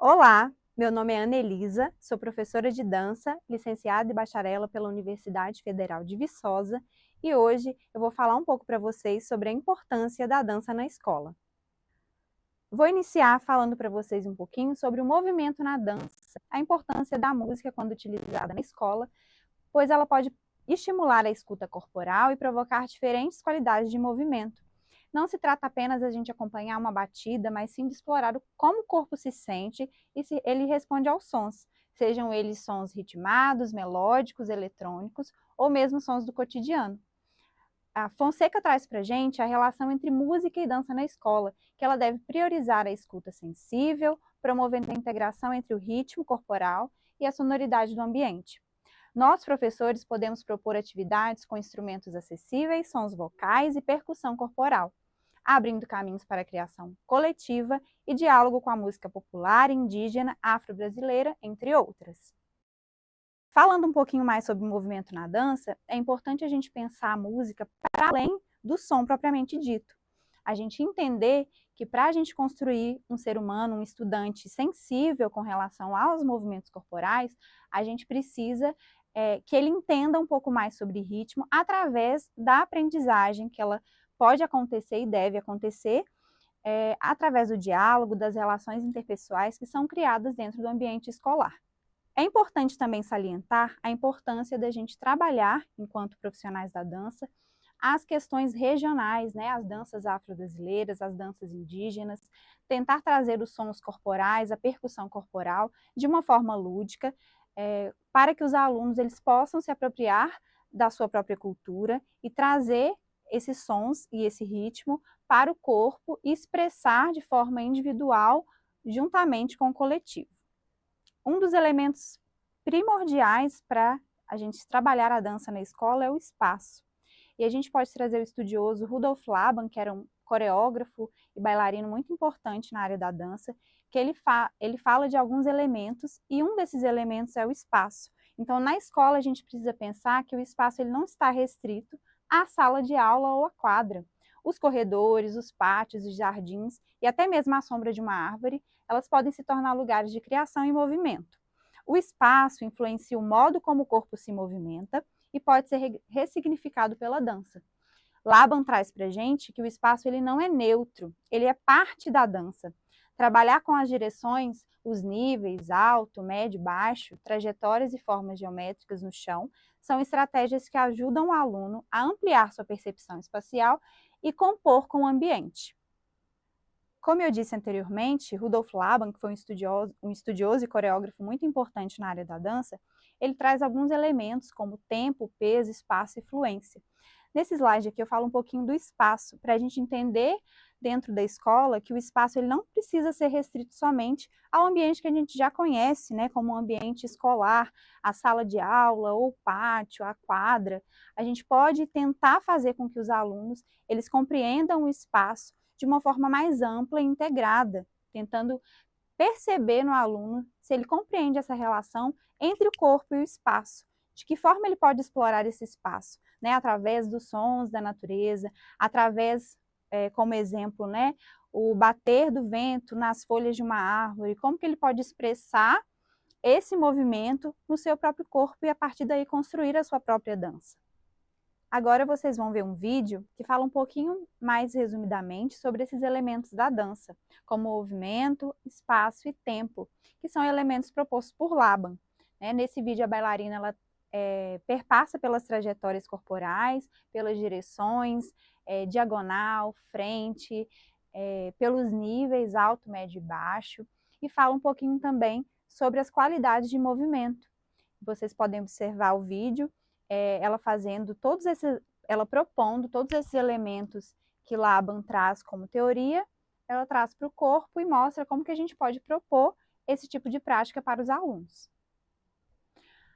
Olá, meu nome é Ana Elisa, sou professora de dança, licenciada e bacharela pela Universidade Federal de Viçosa e hoje eu vou falar um pouco para vocês sobre a importância da dança na escola. Vou iniciar falando para vocês um pouquinho sobre o movimento na dança, a importância da música quando utilizada na escola, pois ela pode estimular a escuta corporal e provocar diferentes qualidades de movimento. Não se trata apenas de a gente acompanhar uma batida, mas sim de explorar como o corpo se sente e se ele responde aos sons, sejam eles sons ritmados, melódicos, eletrônicos ou mesmo sons do cotidiano. A Fonseca traz para a gente a relação entre música e dança na escola, que ela deve priorizar a escuta sensível, promovendo a integração entre o ritmo corporal e a sonoridade do ambiente. Nós, professores, podemos propor atividades com instrumentos acessíveis, sons vocais e percussão corporal, abrindo caminhos para a criação coletiva e diálogo com a música popular, indígena, afro-brasileira, entre outras. Falando um pouquinho mais sobre o movimento na dança, é importante a gente pensar a música para além do som propriamente dito. A gente entender que para a gente construir um ser humano, um estudante sensível com relação aos movimentos corporais, a gente precisa que ele entenda um pouco mais sobre ritmo através da aprendizagem que ela pode acontecer e deve acontecer através do diálogo, das relações interpessoais que são criadas dentro do ambiente escolar. É importante também salientar a importância da gente trabalhar, enquanto profissionais da dança, as questões regionais, né, as danças afro-brasileiras, as danças indígenas, tentar trazer os sons corporais, a percussão corporal, de uma forma lúdica, para que os alunos eles possam se apropriar da sua própria cultura e trazer esses sons e esse ritmo para o corpo e expressar de forma individual, juntamente com o coletivo. Um dos elementos primordiais para a gente trabalhar a dança na escola é o espaço. E a gente pode trazer o estudioso Rudolf Laban, que era um coreógrafo e bailarino muito importante na área da dança, que ele fala de alguns elementos, e um desses elementos é o espaço. Então, na escola, a gente precisa pensar que o espaço ele não está restrito à sala de aula ou à quadra. Os corredores, os pátios, os jardins e até mesmo a sombra de uma árvore, elas podem se tornar lugares de criação e movimento. O espaço influencia o modo como o corpo se movimenta e pode ser ressignificado pela dança. Laban traz para a gente que o espaço ele não é neutro, ele é parte da dança. Trabalhar com as direções, os níveis, alto, médio, baixo, trajetórias e formas geométricas no chão, são estratégias que ajudam o aluno a ampliar sua percepção espacial e compor com o ambiente. Como eu disse anteriormente, Rudolf Laban, que foi um estudioso e coreógrafo muito importante na área da dança, ele traz alguns elementos como tempo, peso, espaço e fluência. Nesse slide aqui eu falo um pouquinho do espaço, para a gente entender dentro da escola que o espaço ele não precisa ser restrito somente ao ambiente que a gente já conhece, né, como o ambiente escolar, a sala de aula, ou o pátio, a quadra. A gente pode tentar fazer com que os alunos eles compreendam o espaço de uma forma mais ampla e integrada, tentando perceber no aluno se ele compreende essa relação entre o corpo e o espaço. De que forma ele pode explorar esse espaço, né? Através dos sons da natureza, através, como exemplo, né, o bater do vento nas folhas de uma árvore, como que ele pode expressar esse movimento no seu próprio corpo e a partir daí construir a sua própria dança. Agora vocês vão ver um vídeo que fala um pouquinho mais resumidamente sobre esses elementos da dança, como movimento, espaço e tempo, que são elementos propostos por Laban. Nesse vídeo a bailarina ela, perpassa pelas trajetórias corporais, pelas direções, diagonal, frente, pelos níveis alto, médio e baixo, e fala um pouquinho também sobre as qualidades de movimento. Vocês podem observar o vídeo, ela fazendo ela propondo todos esses elementos que Laban traz como teoria, ela traz para o corpo e mostra como que a gente pode propor esse tipo de prática para os alunos.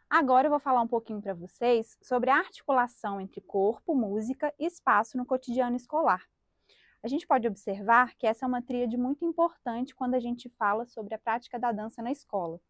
Agora eu vou falar um pouquinho para vocês sobre a articulação entre corpo, música e espaço no cotidiano escolar. A gente pode observar que essa é uma tríade muito importante quando a gente fala sobre a prática da dança na escola.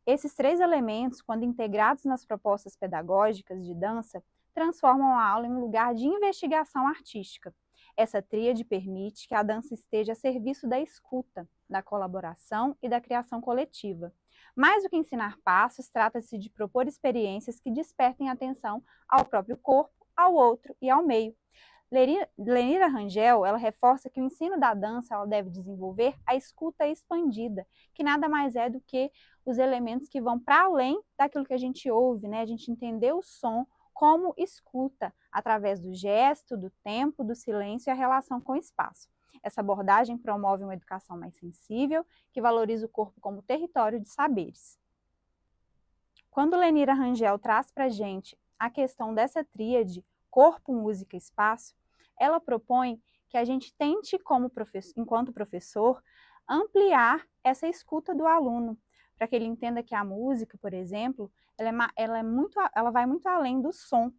Esses três elementos, quando integrados nas propostas pedagógicas de dança, transformam a aula em um lugar de investigação artística. Essa tríade permite que a dança esteja a serviço da escuta, da colaboração e da criação coletiva. Mais do que ensinar passos, trata-se de propor experiências que despertem atenção ao próprio corpo, ao outro e ao meio. Lenira Rangel, ela reforça que o ensino da dança ela deve desenvolver a escuta expandida, que nada mais é do que os elementos que vão para além daquilo que a gente ouve, né? A gente entender o som como escuta, através do gesto, do tempo, do silêncio e a relação com o espaço. Essa abordagem promove uma educação mais sensível, que valoriza o corpo como território de saberes. Quando Lenira Rangel traz para a gente a questão dessa tríade corpo, música e espaço, ela propõe que a gente tente, enquanto professor, ampliar essa escuta do aluno, para que ele entenda que a música, por exemplo, ela vai muito além do som.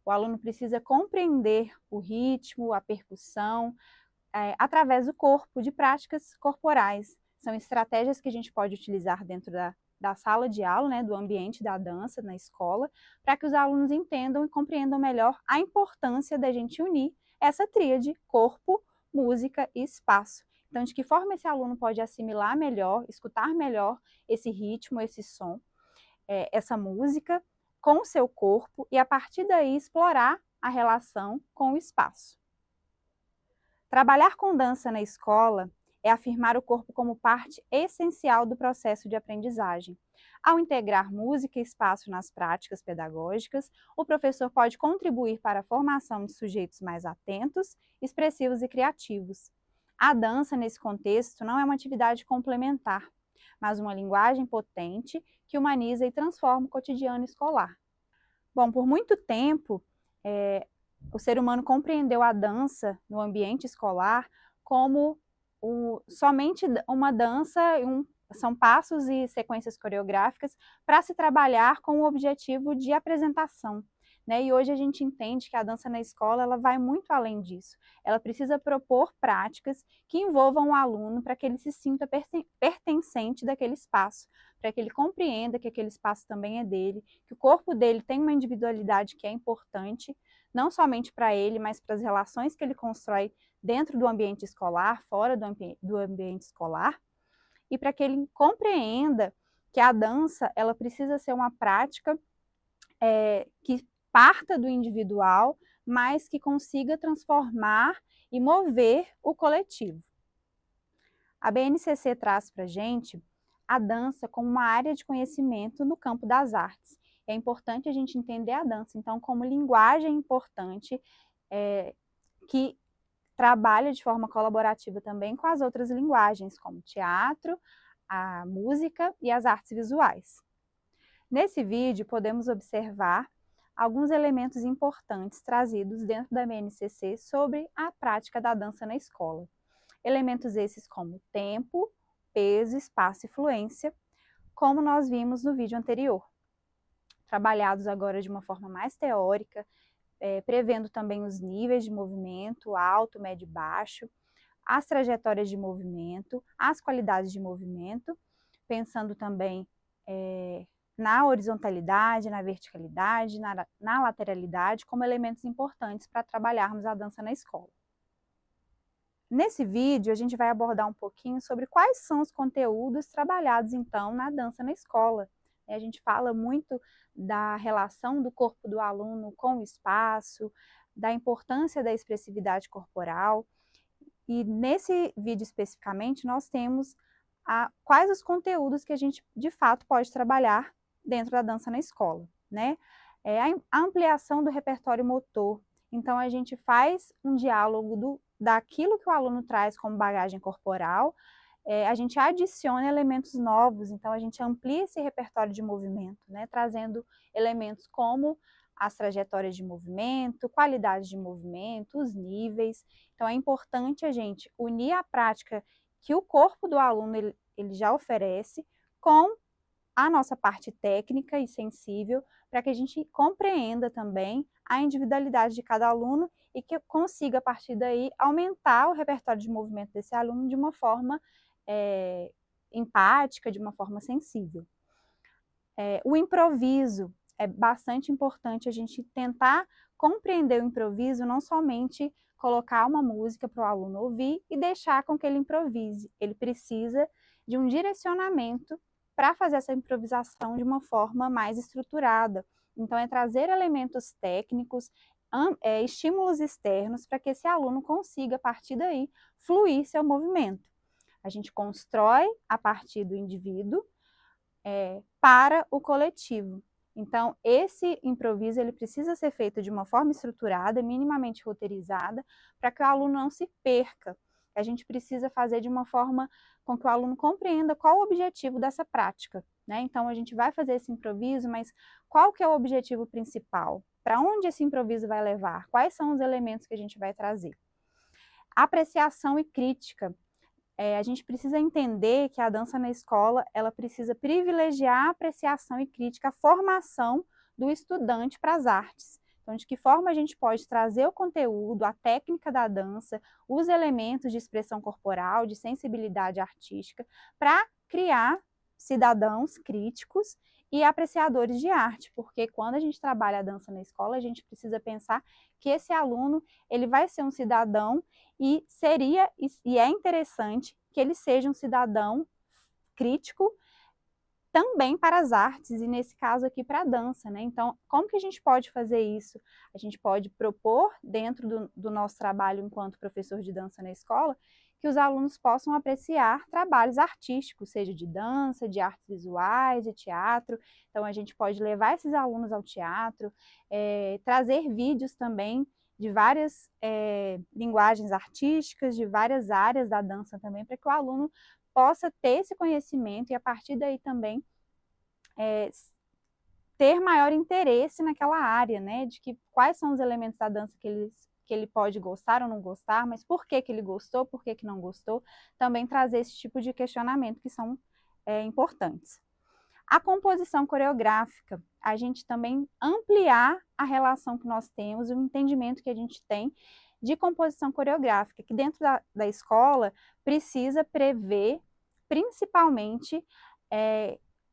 O aluno precisa compreender o ritmo, a percussão, através do corpo, de práticas corporais. São estratégias que a gente pode utilizar dentro da sala de aula, né, do ambiente da dança na escola, para que os alunos entendam e compreendam melhor a importância da gente unir essa tríade corpo, música e espaço. Então, de que forma esse aluno pode assimilar melhor, escutar melhor esse ritmo, esse som, essa música com o seu corpo e, a partir daí, explorar a relação com o espaço. Trabalhar com dança na escola é afirmar o corpo como parte essencial do processo de aprendizagem. Ao integrar música e espaço nas práticas pedagógicas, o professor pode contribuir para a formação de sujeitos mais atentos, expressivos e criativos. A dança, nesse contexto, não é uma atividade complementar, mas uma linguagem potente que humaniza e transforma o cotidiano escolar. Bom, por muito tempo, o ser humano compreendeu a dança no ambiente escolar como somente uma dança, são passos e sequências coreográficas para se trabalhar com o objetivo de apresentação, né? E hoje a gente entende que a dança na escola ela vai muito além disso. Ela precisa propor práticas que envolvam o aluno para que ele se sinta pertencente daquele espaço, para que ele compreenda que aquele espaço também é dele, que o corpo dele tem uma individualidade que é importante, não somente para ele, mas para as relações que ele constrói dentro do ambiente escolar, fora do ambiente escolar, e para que ele compreenda que a dança ela precisa ser uma prática que parta do individual, mas que consiga transformar e mover o coletivo. A BNCC traz para a gente a dança como uma área de conhecimento no campo das artes. É importante a gente entender a dança, então, como linguagem importante que trabalha de forma colaborativa também com as outras linguagens, como o teatro, a música e as artes visuais. Nesse vídeo, podemos observar alguns elementos importantes trazidos dentro da BNCC sobre a prática da dança na escola. Elementos esses como tempo, peso, espaço e fluência, como nós vimos no vídeo anterior. Trabalhados agora de uma forma mais teórica, prevendo também os níveis de movimento, alto, médio e baixo, as trajetórias de movimento, as qualidades de movimento, pensando também na horizontalidade, na verticalidade, na lateralidade, como elementos importantes para trabalharmos a dança na escola. Nesse vídeo, a gente vai abordar um pouquinho sobre quais são os conteúdos trabalhados, então, na dança na escola. A gente fala muito da relação do corpo do aluno com o espaço, da importância da expressividade corporal. E nesse vídeo especificamente, nós temos quais os conteúdos que a gente, de fato, pode trabalhar dentro da dança na escola, né? A ampliação do repertório motor. Então, a gente faz um diálogo daquilo que o aluno traz como bagagem corporal, a gente adiciona elementos novos, então a gente amplia esse repertório de movimento, né? Trazendo elementos como as trajetórias de movimento, qualidade de movimento, os níveis. Então é importante a gente unir a prática que o corpo do aluno ele já oferece com a nossa parte técnica e sensível, para que a gente compreenda também a individualidade de cada aluno e que consiga, a partir daí, aumentar o repertório de movimento desse aluno de uma forma empática, de uma forma sensível. O improviso é bastante importante a gente tentar compreender o improviso não somente colocar uma música para o aluno ouvir e deixar com que ele improvise. Ele precisa de um direcionamento para fazer essa improvisação de uma forma mais estruturada. Então, é trazer elementos técnicos, estímulos externos para que esse aluno consiga, a partir daí, fluir seu movimento. A gente constrói a partir do indivíduo para o coletivo. Então, esse improviso ele precisa ser feito de uma forma estruturada, minimamente roteirizada, para que o aluno não se perca. A gente precisa fazer de uma forma com que o aluno compreenda qual o objetivo dessa prática, né? Então, a gente vai fazer esse improviso, mas qual que é o objetivo principal? Para onde esse improviso vai levar? Quais são os elementos que a gente vai trazer? Apreciação e crítica. A gente precisa entender que a dança na escola, ela precisa privilegiar a apreciação e crítica, a formação do estudante para as artes. Então, de que forma a gente pode trazer o conteúdo, a técnica da dança, os elementos de expressão corporal, de sensibilidade artística, para criar cidadãos críticos e apreciadores de arte, porque quando a gente trabalha a dança na escola, a gente precisa pensar que esse aluno, ele vai ser um cidadão e é interessante que ele seja um cidadão crítico também para as artes, e nesse caso aqui para a dança, né? Então, como que a gente pode fazer isso? A gente pode propor, dentro do nosso trabalho enquanto professor de dança na escola, que os alunos possam apreciar trabalhos artísticos, seja de dança, de artes visuais, de teatro. Então, a gente pode levar esses alunos ao teatro, trazer vídeos também de várias linguagens artísticas, de várias áreas da dança também, para que o aluno possa ter esse conhecimento e, a partir daí também, ter maior interesse naquela área, né? De que quais são os elementos da dança que ele pode gostar ou não gostar, mas por que ele gostou, por que não gostou. Também trazer esse tipo de questionamento que são importantes. A composição coreográfica, a gente também ampliar a relação que nós temos, o entendimento que a gente tem de composição coreográfica, que dentro da escola precisa prever, principalmente,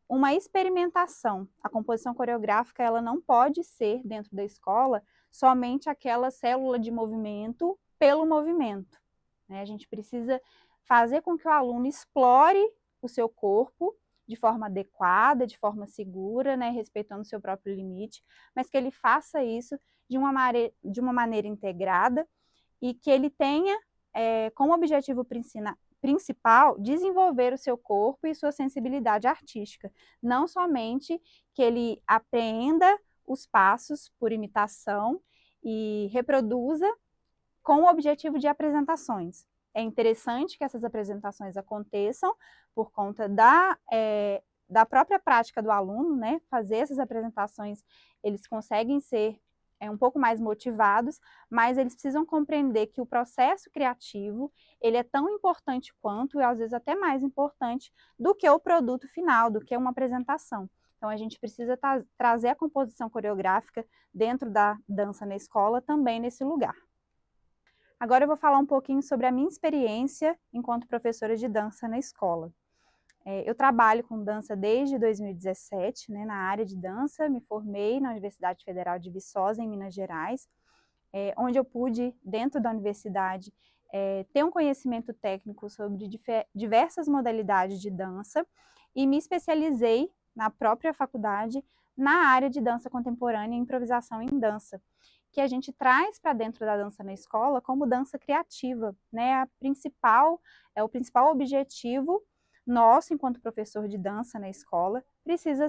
uma experimentação. A composição coreográfica, ela não pode ser, dentro da escola, somente aquela célula de movimento pelo movimento, né? A gente precisa fazer com que o aluno explore o seu corpo de forma adequada, de forma segura, né, respeitando o seu próprio limite, mas que ele faça isso de uma maneira integrada e que ele tenha como objetivo principal desenvolver o seu corpo e sua sensibilidade artística, não somente que ele aprenda os passos por imitação e reproduza com o objetivo de apresentações. É interessante que essas apresentações aconteçam por conta da própria prática do aluno, né? Fazer essas apresentações, eles conseguem ser um pouco mais motivados, mas eles precisam compreender que o processo criativo, ele é tão importante quanto, e às vezes até mais importante, do que o produto final, do que uma apresentação. Então, a gente precisa trazer a composição coreográfica dentro da dança na escola também nesse lugar. Agora eu vou falar um pouquinho sobre a minha experiência enquanto professora de dança na escola. Eu trabalho com dança desde 2017, né, na área de dança, me formei na Universidade Federal de Viçosa, em Minas Gerais, onde eu pude, dentro da universidade, ter um conhecimento técnico sobre diversas modalidades de dança e me especializei na própria faculdade na área de dança contemporânea e improvisação em dança, que a gente traz para dentro da dança na escola como dança criativa, né? O principal objetivo nosso, enquanto professor de dança na escola, precisa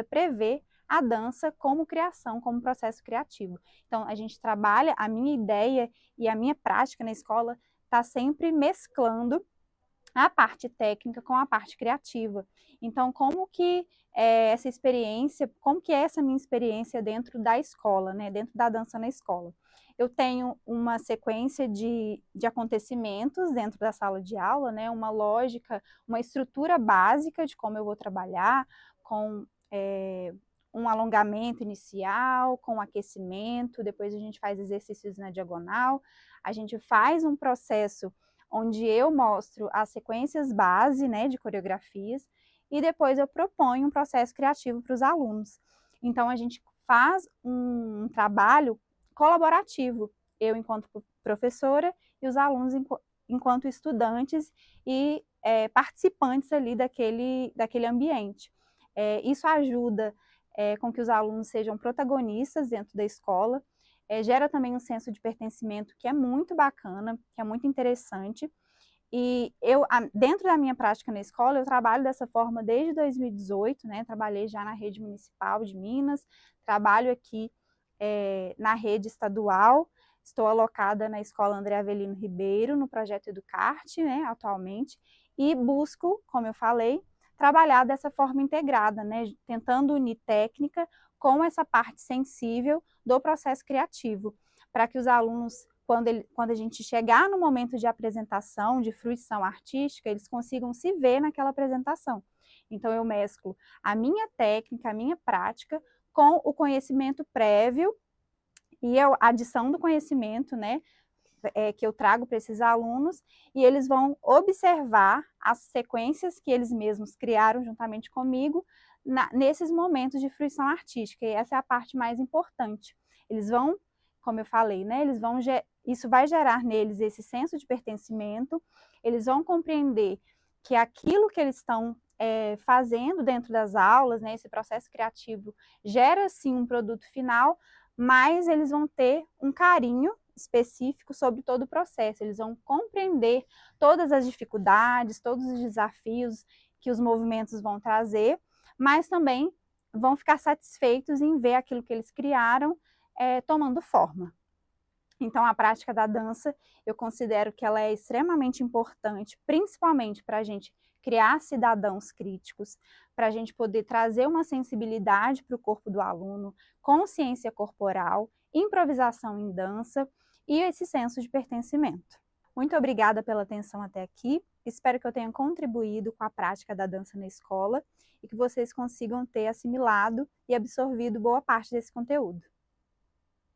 prever a dança como criação, como processo criativo. Então, a gente trabalha, a minha ideia e a minha prática na escola está sempre mesclando a parte técnica com a parte criativa. Então, como que é essa minha experiência dentro da escola, né, dentro da dança na escola? Eu tenho uma sequência de acontecimentos dentro da sala de aula, né, uma lógica, uma estrutura básica de como eu vou trabalhar, com um alongamento inicial, com aquecimento, depois a gente faz exercícios na diagonal, a gente faz um processo onde eu mostro as sequências base, né, de coreografias, e depois eu proponho um processo criativo para os alunos. Então, a gente faz um trabalho colaborativo, eu enquanto professora e os alunos enquanto estudantes e participantes ali daquele ambiente. Isso ajuda com que os alunos sejam protagonistas dentro da escola, gera também um senso de pertencimento que é muito bacana, que é muito interessante. E dentro da minha prática na escola, eu trabalho dessa forma desde 2018, né? Trabalhei já na rede municipal de Minas, trabalho aqui na rede estadual, estou alocada na Escola André Avelino Ribeiro, no projeto Educarte, né, atualmente, e busco, como eu falei, trabalhar dessa forma integrada, né, tentando unir técnica com essa parte sensível do processo criativo, para que os alunos, quando a gente chegar no momento de apresentação, de fruição artística, eles consigam se ver naquela apresentação. Então, eu mesclo a minha técnica, a minha prática, com o conhecimento prévio e a adição do conhecimento, né, que eu trago para esses alunos, e eles vão observar as sequências que eles mesmos criaram juntamente comigo nesses momentos de fruição artística, e essa é a parte mais importante. Eles vão, como eu falei, né, isso vai gerar neles esse senso de pertencimento, eles vão compreender que aquilo que eles estão fazendo dentro das aulas, né, esse processo criativo gera sim um produto final, mas eles vão ter um carinho específico sobre todo o processo, eles vão compreender todas as dificuldades, todos os desafios que os movimentos vão trazer, mas também vão ficar satisfeitos em ver aquilo que eles criaram tomando forma. Então, a prática da dança, eu considero que ela é extremamente importante, principalmente para a gente criar cidadãos críticos, para a gente poder trazer uma sensibilidade para o corpo do aluno, consciência corporal, improvisação em dança e esse senso de pertencimento. Muito obrigada pela atenção até aqui, espero que eu tenha contribuído com a prática da dança na escola e que vocês consigam ter assimilado e absorvido boa parte desse conteúdo.